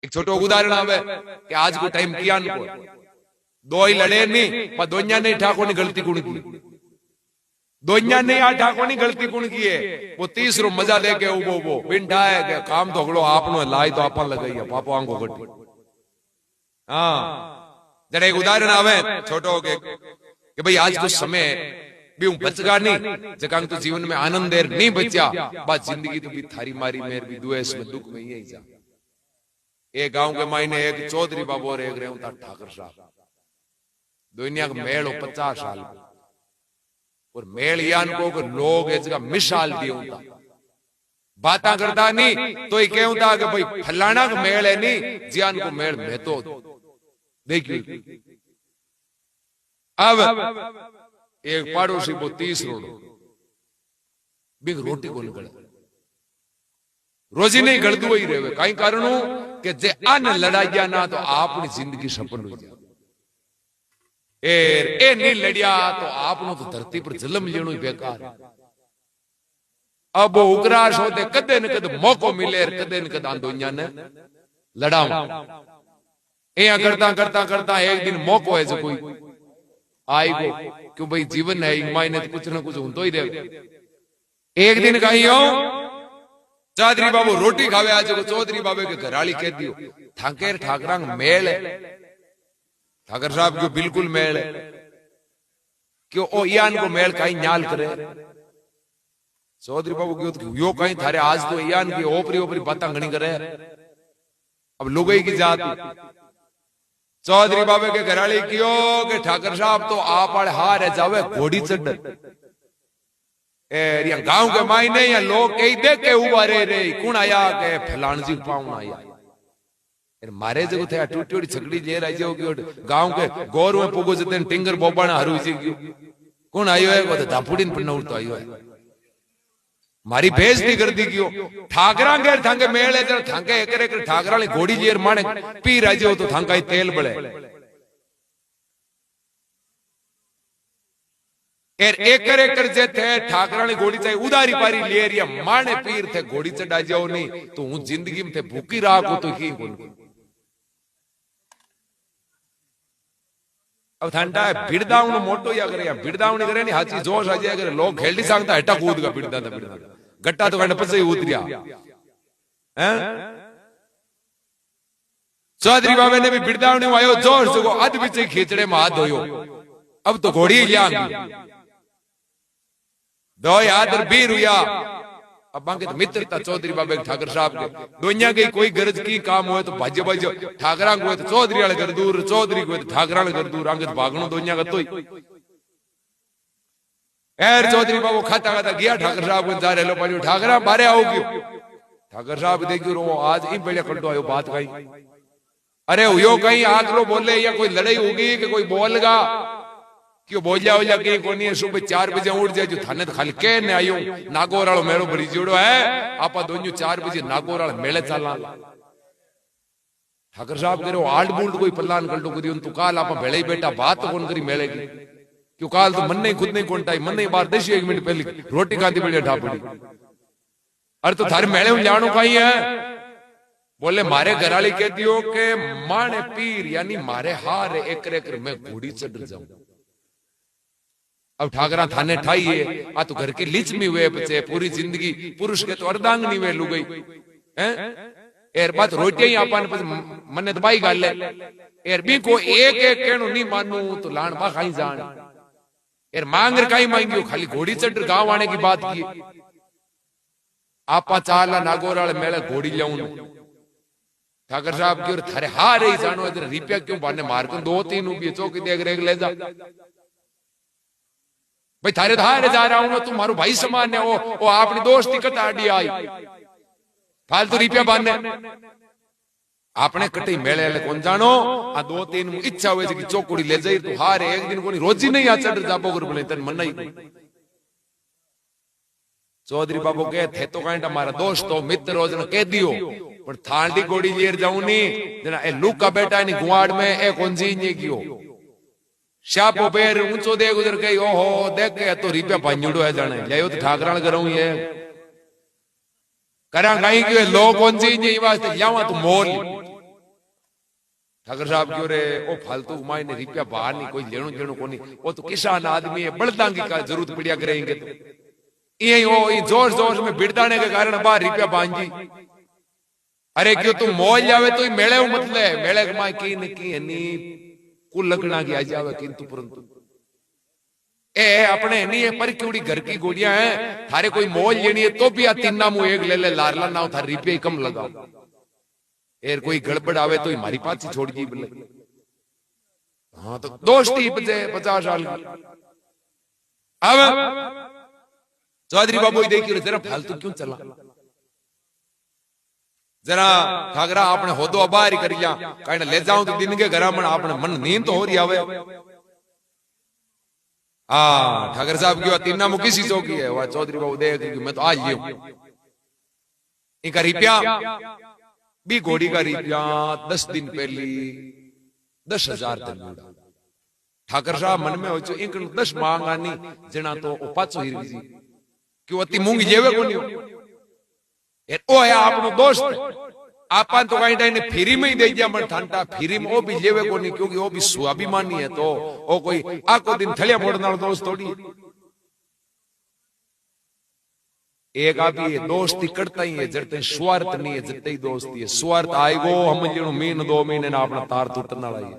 एक छोटो उदाहरण आवे कि आज को टाइम किया को दो ही लड़े नहीं पर दोन्या ने ठाकुर ने गलती कुण की दोन्या ने आ ठाकुर ने गलती कुण की है वो तीसरो मजा लेके उबो उबो बिंठा है के काम धोगड़ो आपनो लाई तो आपन लगाई पापो आंगो गटी हां जरा एक उदाहरण आवे छोटो के भाई आज को समय भी हूं बचगा नहीं जकांग तो जीवन में आनंद देर नहीं बचा बात जिंदगी तो भी थारी मारी मेर भी द्वेष में दुख में यही जा एक गांव के मायने एक चौधरी बाबू और एक रेवता ठाकर साहब दुनिया का मेल हो 50 साल और मेल यान को लोग जगह मिसाल दियो बाता करता नहीं तो ये कहता कि भाई फलाना का मेल है नहीं जियान को मेल में तो देखिए अब एक पड़ोसी को 30 रोड बिग रोटी को निकल रोजी नहीं गलत वही रहे कई कारण के जे अन लड़ाइया ना तो आपनी जिंदगी सफल हो जाए ए नहीं लड़िया तो आपनो तो धरती पर जन्म लेनो बेकार अब उग्रास होते कदे न कदे मौको मिले कदे न कदे दुनिया ने लड़ावा ए करता करता करता एक दिन मौको है जो कोई आई को क्यों भाई जीवन है मायने तो कुछ ना कुछ होता ही रहे एक दिन कही हो चौधरी बाबू रोटी खावे आज को चौधरी बाबू के घराली कह दियो ठाकेर ठाकरांग मेल है ठाकर साहब क्यों बिल्कुल मेल है क्यों ओ यान को मेल कहीं न्याल करे चौधरी बाबू क्यों यो कहीं थारे आज तो यान की ओपरी ओपरी बातें घनी करे अब लुगाई की जात चौधरी बाबू के घराली क्यों के ठाकर साहब तो आप हार है जावे घोड़ी चढ़ गांव के मायने या लोग कई देख के उबारे रे कौन आया के फलान जी पाऊं आया मारे जो थे टूटी टूटी छकड़ी ले रही जो गांव के गौर में पुगो जते टिंगर बोबाना हरू जी कौन आयो है वो तो दापुड़ी पर नौर तो आयो है मारी बेइज्जती कर दी क्यों ठाकरा के थांगे मेल है जरा थांगे एक एक ठाकरा ले घोड़ी जेर माने पी राजे हो तो थांगा ही तेल बळे एक जे थे ठाकरा ने घोड़ी चाहिए उदारी पारी ले रिया माने पीर थे घोड़ी चढ़ा जाओ नहीं तो हूं जिंदगी में थे भूखी राख हो तो ही बोल अब ठंडा है बिरदाउन मोटो या करे या बिरदाउन करे नहीं हाची जोश आ जाए अगर लोग खेलती सांगता हटा कूद का बिरदा गट्टा तो कहने पसे ही उतरिया हैं चौधरी बाबे ने भी बिरदाउन आयो जोश से अध पीछे खींचड़े में हाथ धोयो अब तो घोड़ी लिया दो यादर बीर हुआ अब बाकी तो मित्रता चौधरी बाबे ठाकर साहब के दुनिया के कोई गरज की काम हुए तो भाज्य भाज्य ठाकरा को तो चौधरी वाले कर दूर चौधरी को ठाकरा वाले कर दूर आगे भागनो दुनिया का तो एर चौधरी बाबू खाता खाता गया ठाकर साहब को जा रहे लो ठाकरा बारे आओ क्यों ठाकर साहब देखियो रो आज इन बढ़िया कंटो आयो बात कही अरे यो कहीं आग लो बोले या कोई लड़ाई होगी कि कोई बोलगा क्यों बोलिया हो जाके कोनी है सुबह 4 बजे उठ जाए जो थाने तो खाली के ने आयो नागौर वालो मेलो भरी जोड़ो है आपा दोनों 4 बजे नागौर वाले मेले चला ठाकर साहब करो आल्ट बूल्ट कोई प्लान कर लो करियो तो काल आपा भेले बेटा बात कौन करी मेले की क्यों काल तो मन नहीं खुद नहीं कोंटाई मन नहीं बार देशी 1 मिनट पहले रोटी खाती बढ़िया ढापड़ी अरे तो थारे मेले में जानो कहीं है बोले मारे घराली कहती हो के माने पीर यानी मारे हार एक एक में घोड़ी चढ़ जाऊं अब ठाकरा थाने ठाई है आ तो घर की लिच में हुए बच्चे पूरी जिंदगी पुरुष के तो अर्धांगनी वे लू गई हैं एर बात रोटियां ही आपन मन्नत बाई गाले एर भी को एक एक कहनो नहीं मानू तो लाण बा खाई जान एर मांग काई मांगियो खाली घोड़ी चढ़ गांव आने की बात की आपा चाला नागौर वाले मेले घोड़ी लाऊं ठाकर साहब की और थारे हार ही जानो इधर रुपया क्यों बाने मार को 2-3 भी चौकी देख रेख ले जा भाई थारे धारे जा रहा हूं तुम्हारो भाई समान है वो अपनी दोस्ती कटाड़ी आई फालतू रुपया बांधने आपने कटी मेले कौन जानो आ 2-3 इच्छा हुए कि चौकुड़ी ले जाई तो हारे एक दिन कोनी रोजी नहीं आ चढ़ जाबो कर बोले तन मन नहीं चौधरी बाबू के थे तो कांटा हमारा दोस्त हो मित्र हो जना कह दियो पर थांडी गोड़ी लेर जाऊं नी जना ए लूका बेटा नी गुआड़ में ए कौन जी ने कियो शापो पैर ऊंचो दे गुजर गई ओहो देख के तो रिपया भांजुड़ो है जाने ले तो ठाकरान करूं ये करा गई कि लो कौन सी नहीं वास्ते जावा तो मोल ठाकर साहब क्यों रे ओ फालतू माई ने रुपया बाहर नहीं कोई लेणो देणो कोनी वो तो किसान आदमी है बड़दांगी का जरूरत पड़िया करेंगे तो ये ओ जोश जोश में बिड़दाने के कारण बाहर रुपया बांधी अरे क्यों तू मौज जावे तो मेले मतलब मेले के माई की नी कुल लगना की आ जावे किंतु परंतु ए अपने नहीं है पर क्योंकि घर की गोलियां हैं थारे कोई मौज लेनी है तो भी आ तीन नाम एक ले ले लारला ना थारे रुपये कम लगाओ एर कोई गड़बड़ आवे तो हमारी पास छोड़ दी बोले हाँ तो दोस्ती 50 साल की अब चौधरी बाबू देखिए जरा फालतू क्यों चला जरा ठाकरा आपने होदो अबारी कर लिया कहीं ले जाऊं तो दिन के घर में आपने मन नींद तो हो रही आवे ठाकर साहब की तीना मुखी सी चौकी है वह चौधरी बाबू देख मैं तो आज लियो इनका रुपया भी घोड़ी का रुपया 10 दिन पहली 10,000 ठाकर साहब मन में हो 10 मांगा नहीं जना तो 500 ही जी क्यों अति मूंगी जेवे को नहीं ओ है आपनो दोस्त आपन तो कहीं टाइम फ्री में ही दे दिया मन ठंडा फ्री में वो भी जेवे को नहीं क्योंकि वो भी स्वाभिमानी है तो वो कोई आको दिन थलिया फोड़ना दोस्त थोड़ी एक आप ये दोस्ती करता ही है जड़ते स्वार्थ नहीं है जते ही दोस्ती है स्वार्थ आएगो हम जणो महीन 2 महीने ना अपना तार टूटना वाला है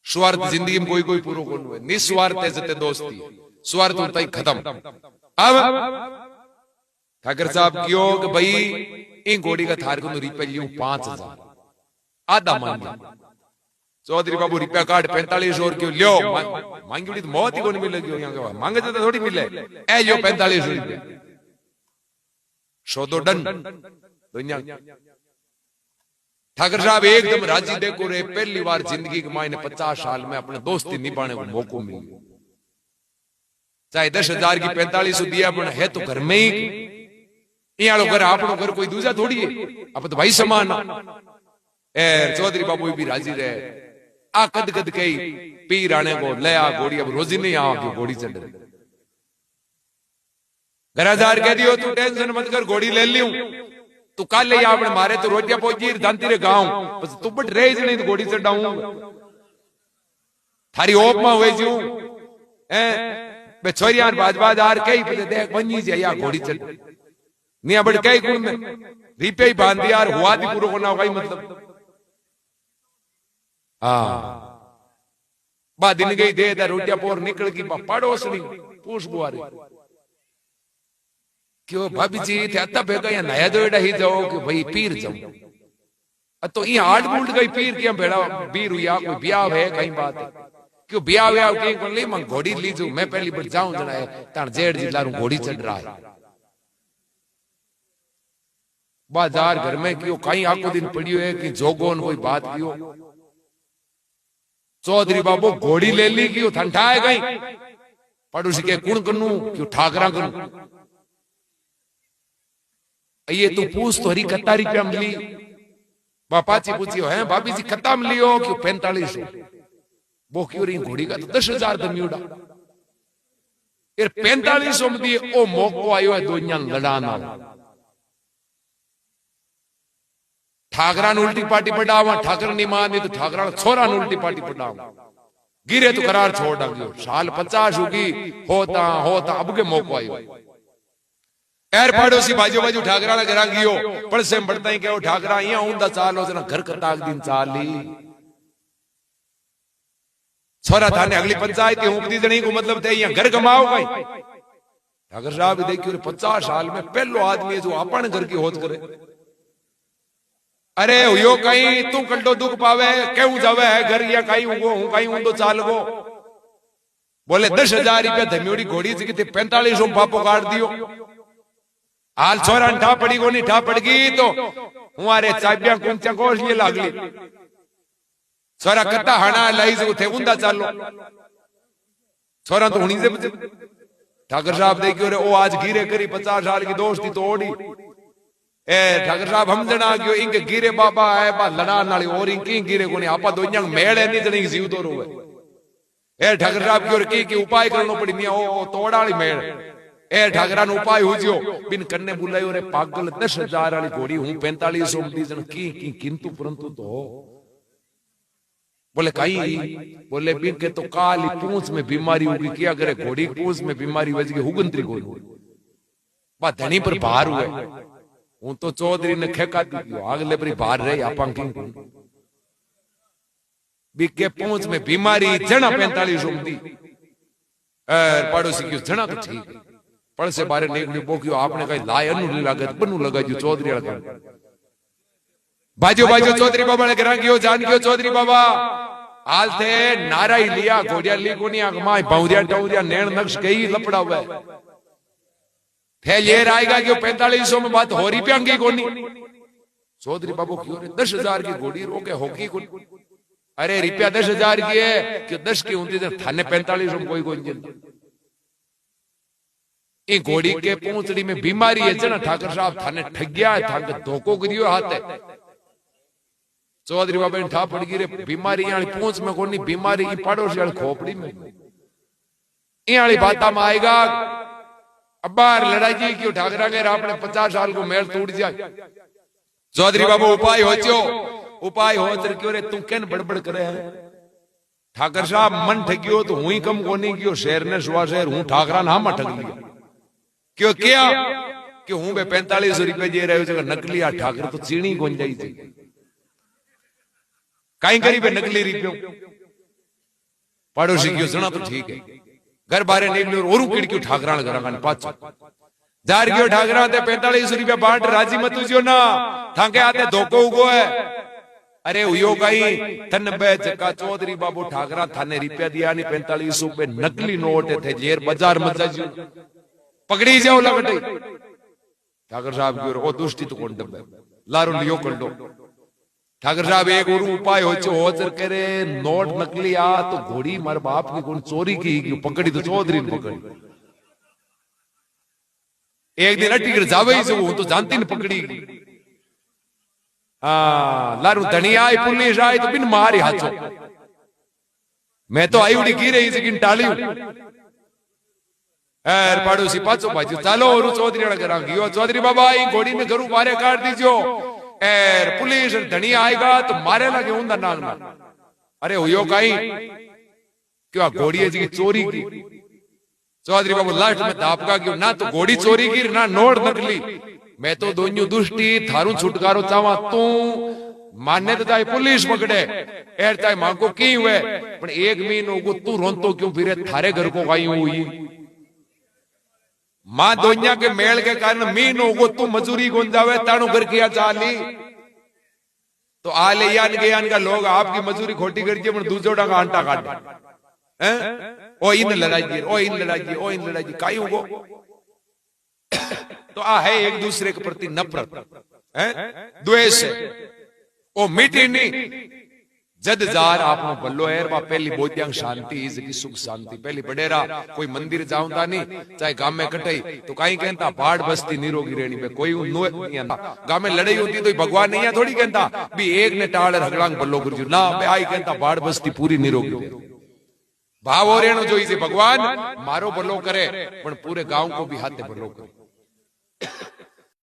स्वार्थ जिंदगी में कोई पूरो कोन है निस्वार्थ है जते दोस्ती स्वार्थ होता ही खत्म अब ठाकर साहब क्यों कि भाई इन घोड़ी का थार को रुपया लियो 5,000 आधा मान चौधरी बाबू रुपया काट 45 और क्यों लियो मांगी उड़ी तो मौत ही को नहीं मिलेगी यहाँ मांगे तो थोड़ी मिले ए लियो 45 रुपया सौदो डन दुनिया ठाकर साहब एकदम राजी देखो रे पहली बार जिंदगी के मायने 50 साल में अपने दोस्ती निभाने को मौका मिले चाहे 10,000 की 45 दिया है तो घर में ही यहाँ घर आपनो घर कोई दूसरा थोड़ी है अब तो भाई समान चौधरी बाबू भी राजी रहे आ कद कद कई पीर आने को ले आ घोड़ी अब रोजी नहीं आओ घोड़ी चढ़ रही घरादार कह दियो तू टेंशन मत कर घोड़ी ले लियो तू कल ले आपने मारे तो रोटियां पहुंची जानती रे गांव बस तू बट रहे नहीं तो घोड़ी चढ़ाऊं थारी ओप में हुए जू छोरियां बाज आर कई देख बनी जी या घोड़ी चढ़ नहीं बड़ कई गुण में रिपे ही बांध दिया और हुआ थी पूरा होना होगा मतलब बा दिन गई दे रोटियां पोर निकल की पड़ोसनी पूछ बुआरी क्यों भाभी जी थे अत्ता भेगा या नया दोड़ा ही जाओ कि भाई पीर जाओ तो ये आठ बूट गई पीर क्या भेड़ा पीर हुआ कोई ब्याह है कहीं बात है क्यों ब्याह व्याह कहीं को ले मैं घोड़ी लीजू मैं पहली बार जाऊं जना है तार जेठ जी लारू घोड़ी चढ़ रहा है बाजार घर में क्यों कहीं आको दिन पड़ियो है कि जोगोन कोई बात कियो चौधरी बाबू घोड़ी ले ली क्यों ठंडाए गई पड़ोसी के कुण कनु क्यों ठाकरा कनु ये तू पूछ तो हरी कत्ता रुपया मिली बापाची पूछियो है भाभी जी कत्ता मिली हो क्यों 45 वो क्यों रही घोड़ी का तो 10,000 दमियोड़ा यार 45 में दिए ओ मौको आयो है दुनिया लड़ाना ठाकरा उल्टी पार्टी पढ़ावा ठाकर नहीं मानी तो ठाकरा छोरा उल्टी पार्टी पढ़ावा गिरे तो करार छोड़ डालियो साल 50 होगी होता होता अब के मौको आयो एर पड़ोसी बाजू बाजू ठाकरा घर गियो पर से बढ़ता ही क्या ठाकरा यहाँ ऊंदा चालो जना घर कटाक दिन चाली छोरा थाने अगली पंचायत की हुकदी जनी को मतलब थे यहाँ घर कमाओ गई ठाकर साहब देखियो 50 साल में पहलो आदमी जो अपन घर की होत करे अरे यो कहीं तू कल्टो दुख पावे क्यों जावे है घर या कहीं उगो हूं कहीं ऊंदो चाल गो बोले 10,000 रुपया धमियोड़ी घोड़ी जी की 45 पापो काट दियो हाल छोरा ठा पड़ी को नहीं ठा पड़ गई तो हमारे चाबिया कुंचा कोश ये लागली छोरा कत्ता हना लाई से उठे उंदा चालो छोरा तो हुनी से ठाकर साहब देखियो रे ओ आज गिरे करी 50 साल की दोस्ती तोड़ी ए ठाकर साहब हम जना गयो इनके गिरे बाबा है बा लड़ा नाली और इनकी गिरे को नहीं आपा दोन्या मेल है नहीं जनी जीव तो रोवे ए ठाकर साहब की उपाय करनो पड़ी नहीं ओ तोड़ाली मेल ए ठाकरा उपाय हो जियो बिन कन्ने बुलायो रे पागल 10,000 वाली घोड़ी हूं 45 जन की किंतु परंतु तो बोले कहीं, बोले भी के तो काली पूंछ में बीमारी होगी, क्या करे घोड़ी की पूंछ में बीमारी वज गई हुगंतरी को बा धनी पर भार हुए हूं तो चौधरी ने खेका दी आगले पर भार रहे आपा भी के पूंछ में बीमारी जना 45 दी पड़ोसी क्यों जना तो ठीक है पड़ से बारे निकली बोक्यो आपने कही लाय अनु लागत बनु लगा जो चौधरी लगा बाजू बाजू चौधरी बाबा ने घर गयो जान गयो चौधरी बाबा हाल थे नारा ही लिया घोड़िया ली कोनी आग माय बाउरिया टाउरिया नैन नक्श गई लपड़ा हुआ थे ये आएगा कि 4500 में बात हो रही पे अंगी कोनी चौधरी बाबू क्यों रे 10,000 की घोड़ी रोके होगी कोनी अरे रुपया 10,000 की है कि 10 की होती तो थाने 4500 में कोई कोई ये घोड़ी के पूंछड़ी में बीमारी है जना ठाकर साहब थाने ठगिया है थाने धोखो करियो हाथ है चौधरी बाबा ने ठा पड़ गई रे बीमारी यानी पूंछ में कोनी बीमारी की पड़ोसी वाली खोपड़ी में ये वाली बात में आएगा अब्बार लड़ाई जी क्यों ठाकरा के आपने 50 साल को मेल टूट जाए चौधरी बाबू उपाय हो चो उपाय हो क्यों रे तू केन बड़बड़ करे है ठाकर साहब मन ठगियो तो हुई कम कोनी कियो शेर ने सुवा शेर हूं ठाकरा ना ठग लिया क्यों क्या कि हूं बे 45 रुपए दे रहे हो नकली आ ठाकर तो चीनी कोन जाई थी कहीं करी पे नकली रुपयो पड़ोसी क्यों सुना तो ठीक है घर बारे निकलो और किड़क्यों ठाकरा घर पाचो जार गयो ठाकरा 45 रुपया बांट राजी मत जो ना थाके आते धोखो उगो है अरे हुयो कहीं तन बेच का चौधरी बाबू ठाकरा थाने रुपया दिया नहीं 45 रुपए नकली नोट थे जेर बाजार मत जाओ पकड़ी जाओ लगटे ठाकर साहब की ओ दुष्टि तो कौन डब्बे लारो लियो कर दो ठाकर साहब एक और उपाय हो करे नोट नकली आ तो घोड़ी मार बाप की कौन चोरी की पकड़ी तो चौधरी ने पकड़ी एक दिन अटी कर जावे ही जो तो जानती ने पकड़ी लारू धनिया आई पुलिस आई तो बिन मारी हाथों मैं तो आई उड़ी की रही लेकिन टाली पड़ोसी पाचो बाजू चलो और चौधरी करा गयो चौधरी बाबा आई घोड़ी ने घरू मारे काट दीजो एर पुलिस धनिया आएगा तो मारे लगे उनका नाग ना अरे हुयो कहीं क्यों घोड़ी जी चोरी की चौधरी बाबू लास्ट में दापका क्यों ना तो घोड़ी चोरी की ना नोट नकली मैं तो दोनों दुष्टि थारू छुटकारो चावा तू माने तो चाहे पुलिस पकड़े एर चाहे मांगो की हुए पर एक महीनों को तू रोंतो क्यों फिरे थारे घर को आई हुई मां दोनिया के मेल के कारण मीनों को तू मजूरी गुन जावे ताणु घर किया चाली तो आले यान के यान का लोग आपकी मजूरी खोटी करके पर दूसरों का आंटा काटे हैं ओ इन लड़ाई ओ इन लड़ाई ओ इन लड़ाई काई हुगो तो आ है एक दूसरे के प्रति नफरत हैं द्वेष ओ मिटी नहीं जद जार आपनो बल्लो है बा पहली बोत्यांग शांति इज की सुख शांति पहली बडेरा कोई मंदिर जाऊंदा नहीं चाहे गांव में कटई तो कहीं कहता बाढ़ बस्ती निरोगी रहनी में कोई गांव में लड़ाई होती तो भगवान नहीं है थोड़ी कहता भी एक ने टाल रगड़ांग बल्लो गुरजू ना आई कहता बाढ़ बस्ती पूरी निरोगी भाव हो रेणो जो इसे भगवान मारो भलो करे पर पूरे गांव को भी हाथे भलो करे